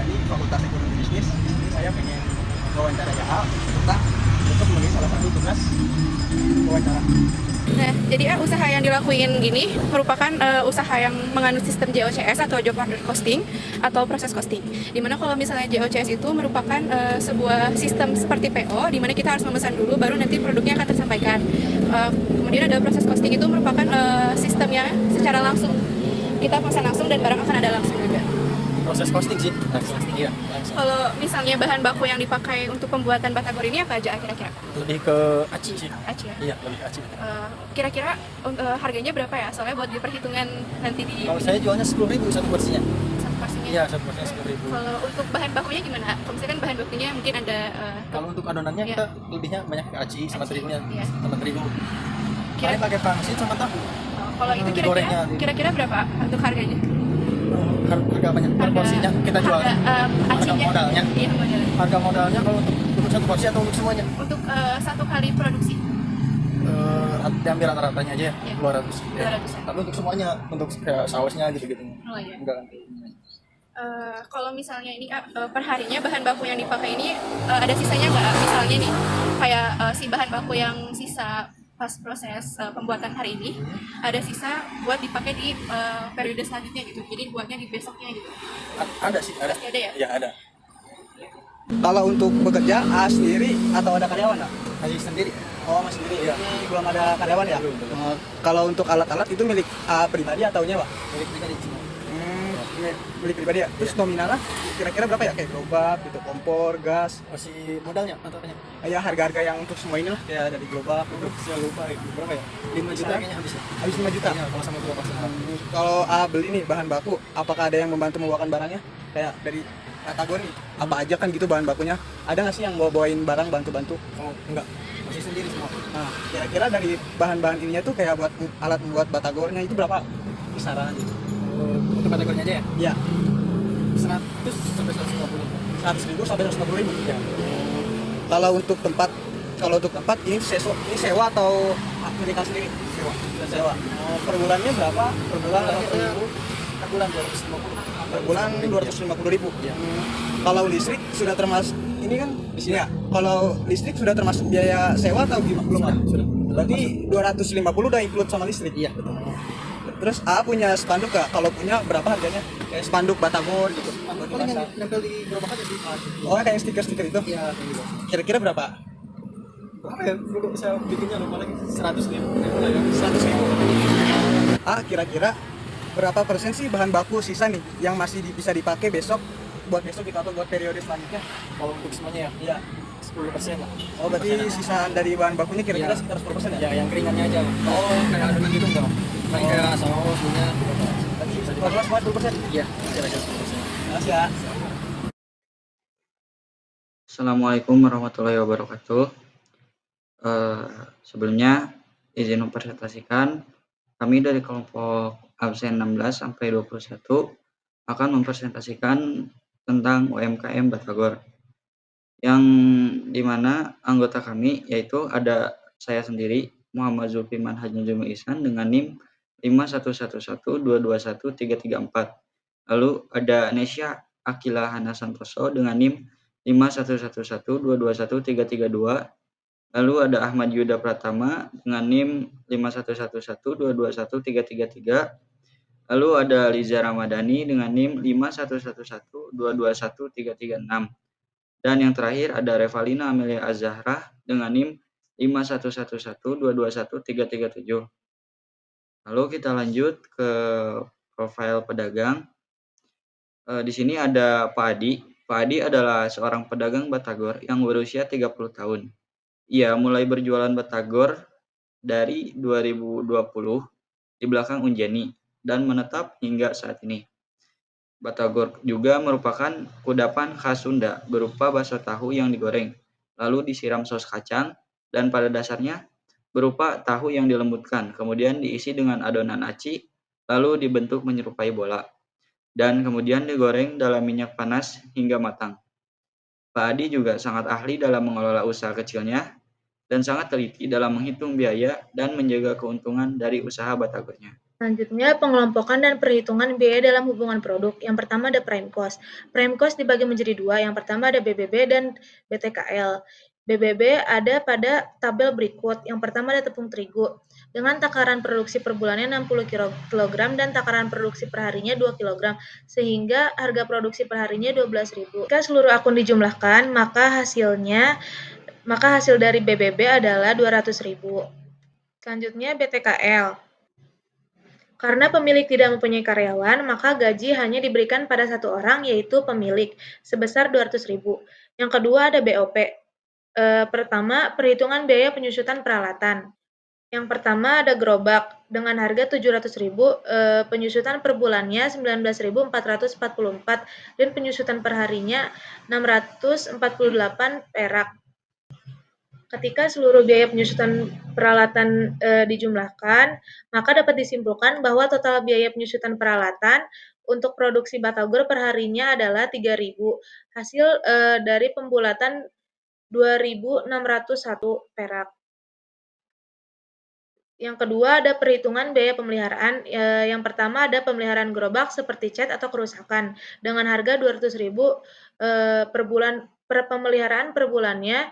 di Fakultas Ekonomi Bisnis. Jadi saya pengen wawancara A tentang untuk menulis salah satu tugas wawancara. Nah, jadi usaha yang dilakuin gini merupakan usaha yang menganut sistem JOCS atau Job Order Costing atau proses costing. Dimana kalau misalnya JOCS itu merupakan sebuah sistem seperti PO, dimana kita harus memesan dulu, baru nanti produknya akan tersampaikan. Kemudian ada proses costing itu merupakan sistemnya secara langsung. Kita pesan langsung dan barang akan ada langsung juga. Proses costing sih. Iya. Kalau misalnya bahan baku yang dipakai untuk pembuatan batagor ini apa aja kira-kira? Lebih ke aci sih. Aci ya? Iya, lebih aci. Kira-kira harganya berapa ya? Soalnya buat di perhitungan nanti di Kalau saya jualnya 10.000 satu porsinya. satu porsinya. Iya, satu porsinya 10.000. Kalau untuk bahan bakunya gimana? Kalau misalkan bahan bakunya mungkin ada Kalau untuk adonannya Iya. kita lebihnya banyak ke aci sama terigunya. Iya. Sama terigu. Kira- Kira pakai pangsit sama tahu. kalau itu Digorengnya. kira-kira berapa untuk harganya? Harga banyak per porsinya kita jual. Harga acinya. modalnya. Iya, modalnya. Harga modalnya kalau untuk satu porsi atau untuk semuanya? Untuk satu kali produksi Diambil rata-ratanya aja ya, Iya. 200. 200 ya. Tapi untuk semuanya, untuk kayak sausnya gitu-gitu. Oh iya. Enggak. Kalau misalnya ini per harinya bahan baku yang dipakai ini ada sisanya nggak? Misalnya nih kayak si bahan baku yang sisa pas proses pembuatan hari ini ada sisa buat dipakai di periode selanjutnya gitu. Jadi buatnya di besoknya gitu. Ada sih, ada. Pasti ada ya? Iya, ada. Kalau untuk bekerja sendiri atau ada karyawan nggak? Masih sendiri. Oh, masih sendiri. Iya. Ini belum ada karyawan ya? Kalau untuk alat-alat itu milik pribadi atau nyewa? Milik pribadi cuma. Milik pribadi ya. Terus nominalnya kira-kira berapa ya? Kayak gerobak, gitu, kompor, gas. Masih modalnya atau apanya? Ya harga-harga yang untuk semua ini lah. Kayak dari gerobak. Untuk saya lupa itu berapa ya? 5 juta kayaknya habis. Habis 5 juta. Iya, kalau sama gerobak sama. Kalau beli nih bahan baku, apakah ada yang membantu membawakan barangnya? Kayak dari kategori apa aja kan gitu bahan bakunya? Ada nggak sih yang bawain barang bantu-bantu? Oh, enggak. Masih sendiri semua. Nah, kira-kira dari bahan-bahan ininya tuh kayak buat alat membuat batagornya itu berapa kisaran gitu? Untuk kategorinya aja ya? Ya, 100 sampai 150. 100.000 sampai 150.000. Ya. Kalau untuk tempat ini sewa atau milik sendiri? Sewa. Oh, per bulannya berapa? Per bulan 80.000. Per bulan 250. Per bulan 250.000. Iya. Kalau listrik sudah termasuk ini kan di sini ya. Kalau listrik sudah termasuk biaya sewa atau gimana? Belum ada. Sudah. Berarti 250 udah include sama listrik. Iya, betul. Terus punya spanduk gak? Kalau punya berapa harganya? Kayak spanduk batagor gitu. Paling yang nempel di gerobak aja sih. Oh, kayak stiker-stiker itu. Iya, kayak gitu. Kira-kira berapa? Berapa ya? Dulu bisa bikinnya lupa lagi. 100.000 lah ya. 100.000. Kira-kira berapa persen sih bahan baku sisa nih yang masih bisa dipakai besok buat besok gitu atau buat periode selanjutnya? Kalau untuk semuanya ya, Iya. 10% lah. Oh, berarti 10%. sisa dari bahan bakunya kira-kira Iya. sekitar 10% ya? Ya, yang keringannya aja. Oh, kayak adonan gitu enggak? Kayak saus, minyak. Berarti total semua 10%? Iya, kira-kira 10%. Makasih ya. Assalamualaikum warahmatullahi wabarakatuh. Sebelumnya izin mempresentasikan kami dari kelompok absen 16 sampai 21 akan mempresentasikan tentang UMKM Batagor, yang dimana anggota kami yaitu ada saya sendiri Muhammad Zulfiman Haji Jumi Ihsan dengan NIM 51112213334. Lalu ada Nesya Akila Hana Santoso dengan NIM 51112213332. Lalu ada Ahmad Yuda Pratama dengan NIM 51112213333. Lalu ada Liza Ramadhani dengan NIM 51112213336. Dan yang terakhir ada Revalina Amelia Azahra dengan NIM 51112213337. Lalu kita lanjut ke profil pedagang. Di sini ada Pak Adi. Pak Adi adalah seorang pedagang batagor yang berusia 30 tahun. Ia mulai berjualan batagor dari 2020 di belakang Unjani dan menetap hingga saat ini. Batagor juga merupakan kudapan khas Sunda berupa bakso tahu yang digoreng, lalu disiram saus kacang, dan pada dasarnya berupa tahu yang dilembutkan, kemudian diisi dengan adonan aci, lalu dibentuk menyerupai bola, dan kemudian digoreng dalam minyak panas hingga matang. Pak Adi juga sangat ahli dalam mengelola usaha kecilnya, dan sangat teliti dalam menghitung biaya dan menjaga keuntungan dari usaha batagornya. Selanjutnya, pengelompokan dan perhitungan biaya dalam hubungan produk. Yang pertama ada prime cost. Prime cost dibagi menjadi dua. Yang pertama ada BBB dan BTKL. BBB ada pada tabel berikut. Yang pertama ada tepung terigu. Dengan takaran produksi per bulannya 60 kg dan takaran produksi per harinya 2 kg, sehingga harga produksi per harinya 12.000. Jika seluruh akun dijumlahkan, maka hasil dari BBB adalah 200.000. Selanjutnya BTKL. Karena pemilik tidak mempunyai karyawan, maka gaji hanya diberikan pada satu orang, yaitu pemilik, sebesar 200.000. Yang kedua ada BOP. Pertama, perhitungan biaya penyusutan peralatan. Yang pertama ada gerobak dengan harga 700.000, penyusutan per bulannya 19.444 dan penyusutan per harinya 648 perak. Ketika seluruh biaya penyusutan peralatan dijumlahkan, maka dapat disimpulkan bahwa total biaya penyusutan peralatan untuk produksi batagor per harinya adalah 3.000. Hasil dari pembulatan 2.601 perak. Yang kedua ada perhitungan biaya pemeliharaan. Yang pertama ada pemeliharaan gerobak seperti cat atau kerusakan dengan harga 200.000 per bulan, per pemeliharaan per bulannya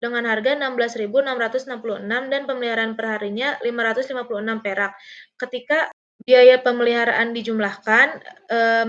dengan harga 16.666 dan pemeliharaan per harinya 556 perak. Ketika biaya pemeliharaan dijumlahkan,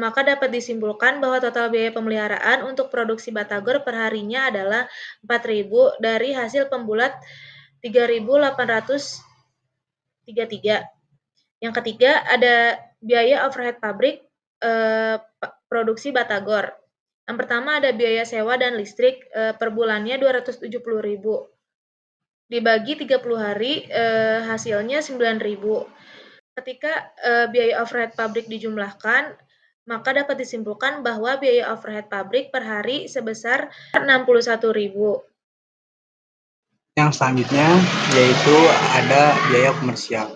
maka dapat disimpulkan bahwa total biaya pemeliharaan untuk produksi batagor per harinya adalah 4.000 dari hasil pembulat 3.833. Yang ketiga ada biaya overhead pabrik produksi batagor. Yang pertama ada biaya sewa dan listrik per bulannya 270.000. Dibagi 30 hari hasilnya 9.000. Ketika biaya overhead pabrik dijumlahkan, maka dapat disimpulkan bahwa biaya overhead pabrik per hari sebesar 61.000. Yang selanjutnya yaitu ada biaya komersial.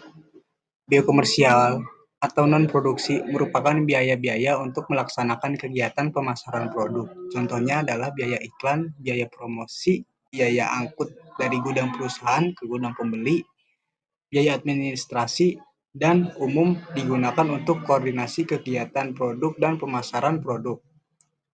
Biaya komersial atau non-produksi merupakan biaya-biaya untuk melaksanakan kegiatan pemasaran produk. Contohnya adalah biaya iklan, biaya promosi, biaya angkut dari gudang perusahaan ke gudang pembeli, biaya administrasi, dan umum digunakan untuk koordinasi kegiatan produk dan pemasaran produk.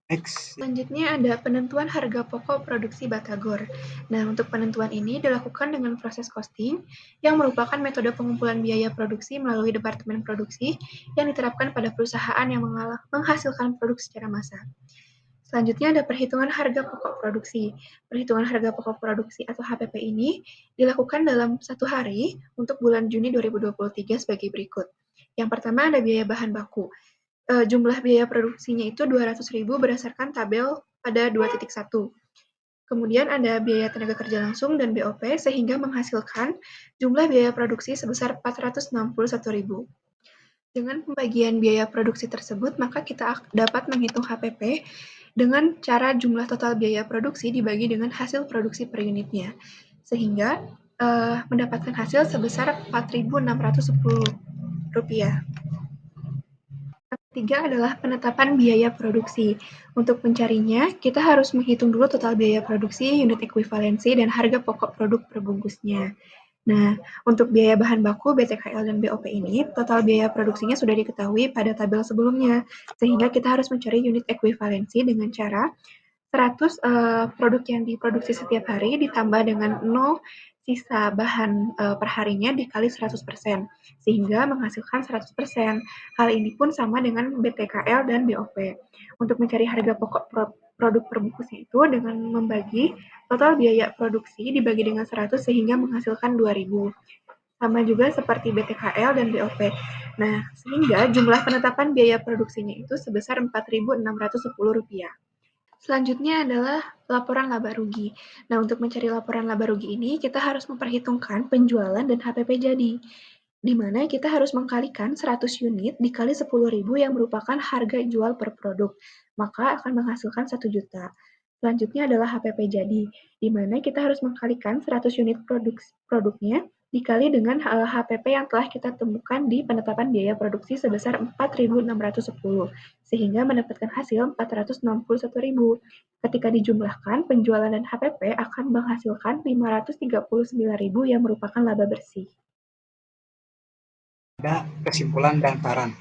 Next. Selanjutnya ada penentuan harga pokok produksi batagor. Nah, untuk penentuan ini dilakukan dengan proses costing, yang merupakan metode pengumpulan biaya produksi melalui departemen produksi yang diterapkan pada perusahaan yang menghasilkan produk secara massal. Selanjutnya ada perhitungan harga pokok produksi. Perhitungan harga pokok produksi atau HPP ini dilakukan dalam 1 hari untuk bulan Juni 2023 sebagai berikut. Yang pertama ada biaya bahan baku. Jumlah biaya produksinya itu 200.000 berdasarkan tabel pada 2.1. Kemudian ada biaya tenaga kerja langsung dan BOP sehingga menghasilkan jumlah biaya produksi sebesar 461.000. Dengan pembagian biaya produksi tersebut, maka kita dapat menghitung HPP dengan cara jumlah total biaya produksi dibagi dengan hasil produksi per unitnya, sehingga mendapatkan hasil sebesar Rp4.610. Yang ketiga adalah penetapan biaya produksi. Untuk mencarinya, kita harus menghitung dulu total biaya produksi, unit ekuivalensi, dan harga pokok produk per bungkusnya. Nah, untuk biaya bahan baku, BTKL dan BOP ini, total biaya produksinya sudah diketahui pada tabel sebelumnya, sehingga kita harus mencari unit ekuivalensi dengan cara 100 produk yang diproduksi setiap hari ditambah dengan 0 sisa bahan perharinya dikali 100%, sehingga menghasilkan 100%. Hal ini pun sama dengan BTKL dan BOP. Untuk mencari harga pokok produk per bungkusnya itu dengan membagi total biaya produksi dibagi dengan 100 sehingga menghasilkan 2.000. Sama juga seperti BTKL dan BOP. Nah, sehingga jumlah penetapan biaya produksinya itu sebesar Rp4.610. Selanjutnya adalah laporan laba rugi. Nah, untuk mencari laporan laba rugi ini, kita harus memperhitungkan penjualan dan HPP jadi, di mana kita harus mengkalikan 100 unit dikali 10.000 yang merupakan harga jual per produk, maka akan menghasilkan 1 juta. Selanjutnya adalah HPP jadi, di mana kita harus mengkalikan 100 unit produknya dikali dengan HPP yang telah kita temukan di penetapan biaya produksi sebesar 4.610, sehingga mendapatkan hasil 461.000. Ketika dijumlahkan, penjualan dan HPP akan menghasilkan 539.000 yang merupakan laba bersih. Ada kesimpulan dan saran.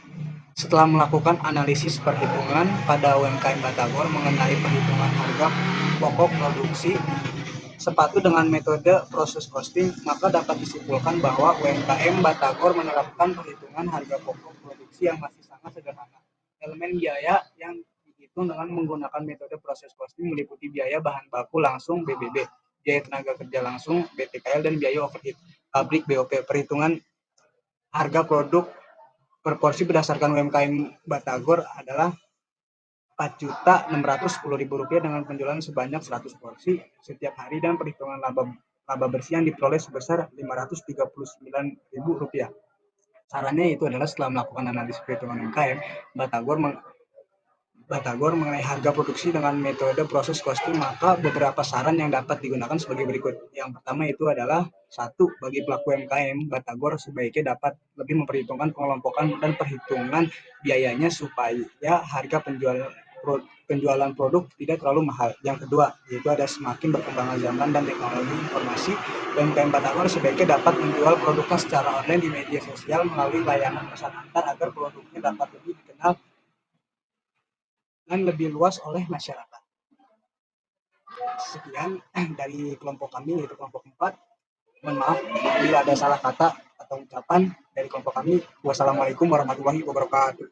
Setelah melakukan analisis perhitungan pada UMKM Batagor mengenai perhitungan harga pokok produksi sepatu dengan metode proses costing, maka dapat disimpulkan bahwa UMKM Batagor menerapkan perhitungan harga pokok produksi yang masih sangat sederhana. Elemen biaya yang dihitung dengan menggunakan metode proses costing meliputi biaya bahan baku langsung (BBB), biaya tenaga kerja langsung (BTKL), dan biaya overhead pabrik (BOP). Perhitungan harga produk per porsi berdasarkan UMKM Batagor adalah Rp4.610.000 dengan penjualan sebanyak 100 porsi setiap hari dan perhitungan laba bersih yang diperoleh sebesar Rp539.000. Sarannya itu adalah setelah melakukan analisis perhitungan UMKM Batagor mengenai harga produksi dengan metode proses costing, maka beberapa saran yang dapat digunakan sebagai berikut. Yang pertama itu adalah 1. Bagi pelaku UMKM Batagor sebaiknya dapat lebih memperhitungkan pengelompokan dan perhitungan biayanya supaya harga penjualan produk tidak terlalu mahal. Yang kedua, yaitu ada semakin berkembangnya zaman dan teknologi informasi, UMKM Batagor sebaiknya dapat menjual produknya secara online di media sosial melalui layanan pesan antar agar produknya dapat lebih dikenal dan lebih luas oleh masyarakat. Sekian dari kelompok kami, yaitu kelompok 4. Mohon maaf bila ada salah kata atau ucapan dari kelompok kami. Wassalamualaikum warahmatullahi wabarakatuh.